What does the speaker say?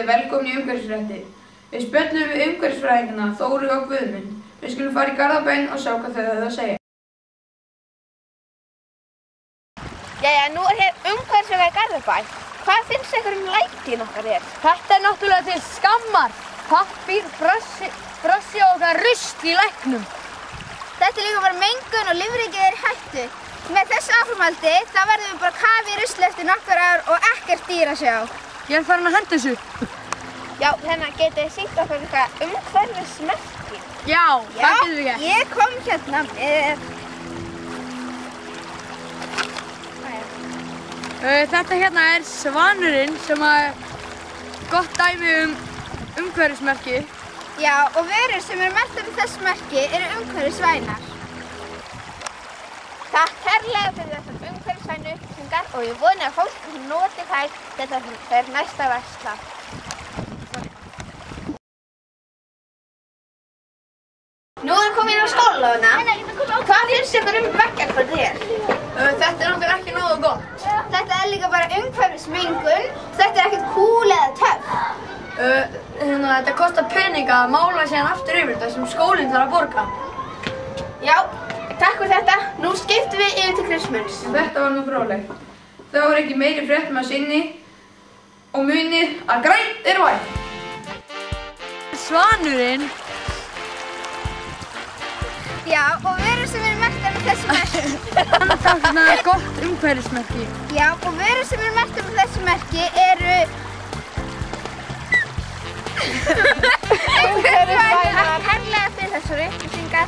velkomin í umhverfisfréttir. Við spjöllum við umhverfisfræðingana Þóru og Guðmund. Við skulum fara í Garðabæinn og sjá hvað þau höfðu að segja. Jæja, nú er hér umhverfisvega í Garðabæ. Hvað finnst ykkur lækinn okkar hér? Þetta er náttúrulega til skammar. Pappír, brossi og það rusl í læknum. Þetta er líka bara mengun og lífríkið er í hættu. Með þessu áframhaldi þá verðum við bara að kafa í rusli eftir nokkur ár og ekkert dýr að sjá. Ég er farin að henda þessu. Já, þannig að getið þið sýnt okkur eitthvað umhverfismerki. Já, það getum við gert. Ég kom hérna með... Þetta hérna er Svanurinn sem er gott dæmi umhverfismerki. Já, og vörur sem eru merktar með þessu merki eru umhverfisvænar. Takk kærlega fyrir þessar umhverfisvænu upplýsingar og ég vona að fólk noti þær þegar þeir næsta versla. Nú erum við komin á skólalóðina. Hvað finnst ykkur veggjakvöld hér? Þetta er náttúrulega ekki nógu gott. Þetta er líka bara umhverfismengun. Þetta er ekkert kúl eða töff. Þetta kostar peninga að mála síðan aftur yfir þetta sem skólinn þarf að borga. Já, takk fyrir þetta. Nú skiptum við yfir til Kristmunds. Þetta var nú fróðlegt. Það var ekki meiri fréttum að sinni og munið að grænt er vænt. Svanurinn. Já, og vörur sem eru merktar með þessu merki. Þetta er gott umhverfismerki. Já, og vörur sem eru merktar með þessu merki eru... umhverfisvænar. Takk kærlega fyrir þessar upplýsingar.